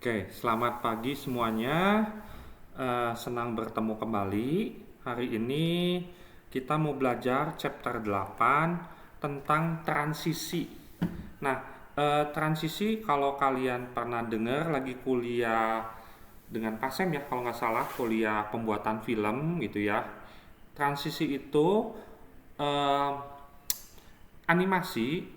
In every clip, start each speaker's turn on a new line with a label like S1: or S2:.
S1: Oke, selamat pagi semuanya. Senang bertemu kembali. Hari ini kita mau belajar chapter 8 tentang transisi. Nah, transisi kalau kalian pernah dengar lagi kuliah dengan Kasem ya, kalau nggak salah kuliah pembuatan film gitu ya. Transisi itu eh, animasi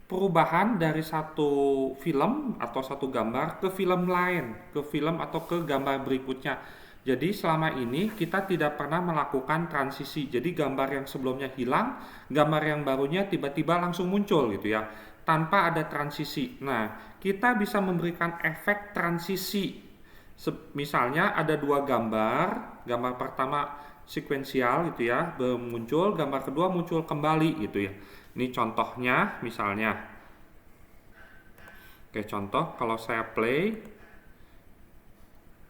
S1: perubahan dari satu film atau satu gambar ke film lain, ke film atau ke gambar berikutnya. Jadi selama ini kita tidak pernah melakukan transisi. Jadi gambar yang sebelumnya hilang, gambar yang barunya tiba-tiba langsung muncul gitu ya, tanpa ada transisi. Nah, kita bisa memberikan efek transisi. Misalnya ada dua gambar, gambar pertama sekuensial gitu ya, muncul, gambar kedua muncul kembali gitu ya. Ini contohnya misalnya. Oke, contoh kalau saya play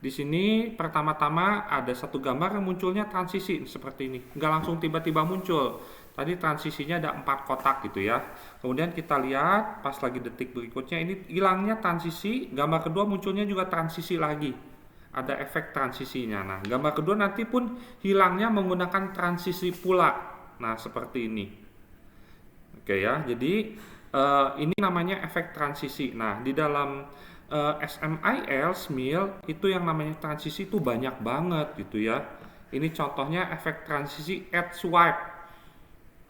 S1: di sini pertama-tama ada satu gambar yang munculnya transisi seperti ini. Nggak langsung tiba-tiba muncul. Tadi transisinya ada 4 kotak gitu ya. Kemudian kita lihat pas lagi detik berikutnya ini hilangnya transisi, gambar kedua munculnya juga transisi lagi. Ada efek transisinya. Nah, gambar kedua nanti pun hilangnya menggunakan transisi pula. Nah, seperti ini. Oke ya, jadi ini namanya efek transisi. Nah, di dalam SMIL itu yang namanya transisi itu banyak banget gitu ya. Ini contohnya efek transisi add swipe.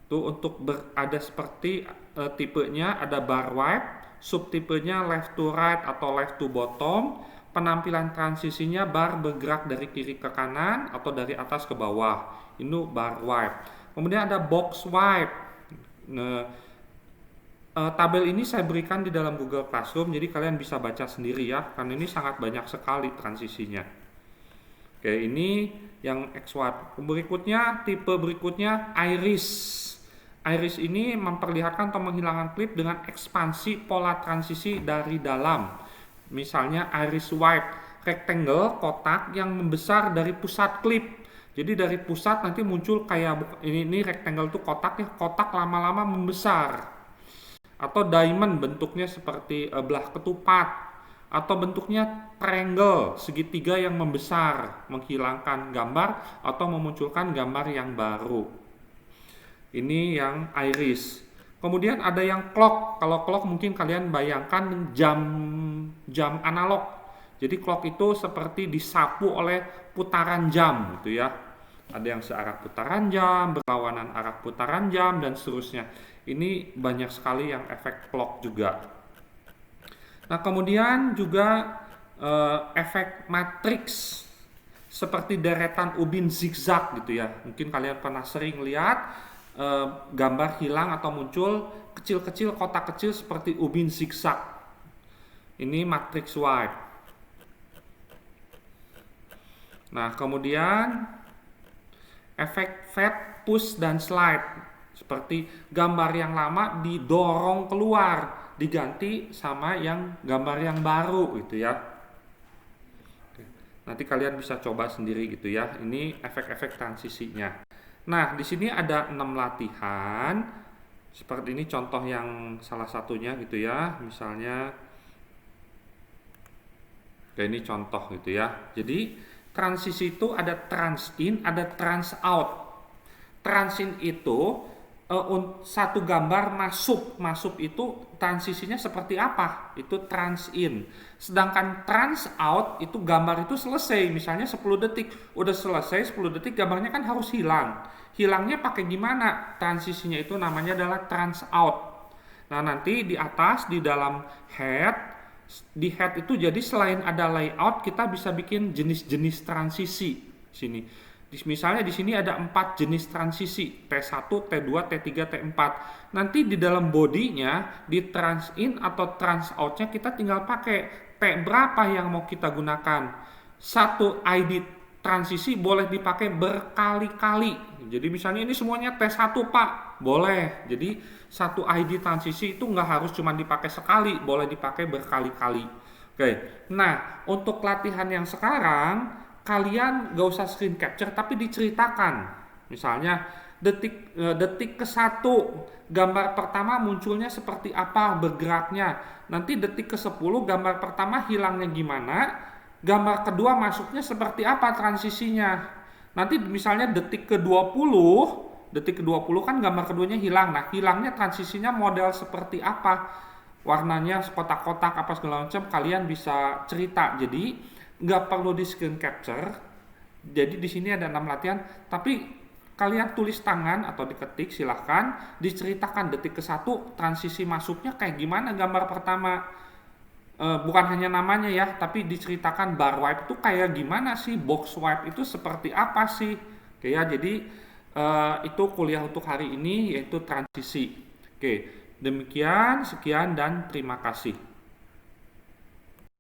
S1: Itu untuk ada seperti tipenya ada bar wipe, subtipenya left to right atau left to bottom. Penampilan transisinya bar bergerak dari kiri ke kanan atau dari atas ke bawah. Ini bar wipe. Kemudian ada box wipe. Nah, tabel ini saya berikan di dalam Google Classroom, jadi kalian bisa baca sendiri ya, karena ini sangat banyak sekali transisinya. Oke, ini yang X-Wipe. Berikutnya, tipe berikutnya iris. Iris ini memperlihatkan atau menghilangkan klip dengan ekspansi pola transisi dari dalam. Misalnya iris wipe, rectangle, kotak yang membesar dari pusat klip. Jadi dari pusat nanti muncul kayak ini rectangle itu kotak ya, kotak lama-lama membesar. Atau diamond bentuknya seperti belah ketupat atau bentuknya triangle, segitiga yang membesar, menghilangkan gambar atau memunculkan gambar yang baru. Ini yang iris. Kemudian ada yang clock. Kalau clock mungkin kalian bayangkan jam analog. Jadi clock itu seperti disapu oleh putaran jam gitu ya. Ada yang searah putaran jam, berlawanan arah putaran jam, dan seterusnya. Ini banyak sekali yang efek clock juga. Nah, kemudian juga efek matriks seperti deretan ubin zigzag gitu ya. Mungkin kalian pernah sering lihat gambar hilang atau muncul kecil-kecil kotak kecil seperti ubin zigzag. Ini matrix wipe. Nah, kemudian efek fade, push, dan slide. Seperti gambar yang lama didorong keluar, diganti sama yang gambar yang baru gitu ya. Nanti kalian bisa coba sendiri gitu ya. Ini efek-efek transisinya. Nah, di sini ada 6 latihan. Seperti ini contoh yang salah satunya gitu ya. Misalnya kayak ini contoh gitu ya. Jadi transisi itu ada trans in, ada trans out. Trans in itu satu gambar masuk itu transisinya seperti apa? Itu trans in. Sedangkan trans out itu gambar itu selesai, misalnya 10 detik. Udah selesai 10 detik gambarnya kan harus hilang. Hilangnya pakai gimana? Transisinya itu namanya adalah trans out. Nah, nanti di atas di dalam head, di head itu jadi selain ada layout kita bisa bikin jenis-jenis transisi sini. Misalnya di sini ada 4 jenis transisi, T1, T2, T3, T4. Nanti di dalam bodinya di trans in atau trans outnya kita tinggal pakai T berapa yang mau kita gunakan. Satu ID transisi boleh dipakai berkali-kali. Jadi misalnya ini semuanya T1 Pak, boleh. Jadi satu ID transisi itu nggak harus cuma dipakai sekali, boleh dipakai berkali-kali. Oke, nah untuk latihan yang sekarang kalian gak usah screen capture tapi diceritakan. Misalnya detik ke-1 gambar pertama munculnya seperti apa bergeraknya. Nanti detik ke-10 gambar pertama hilangnya gimana, gambar kedua masuknya seperti apa transisinya. Nanti misalnya detik ke-20 kan gambar keduanya hilang. Nah, hilangnya transisinya model seperti apa? Warnanya kotak-kotak apa segala macam, kalian bisa cerita. Jadi nggak perlu di screen capture. Jadi di sini ada 6 latihan, tapi kalian tulis tangan atau diketik, silahkan diceritakan detik ke-1 transisi masuknya kayak gimana gambar pertama. Bukan hanya namanya ya, tapi diceritakan bar wipe itu kayak gimana sih, box wipe itu seperti apa sih. Oke ya, jadi itu kuliah untuk hari ini yaitu transisi. Oke, demikian, sekian dan terima kasih.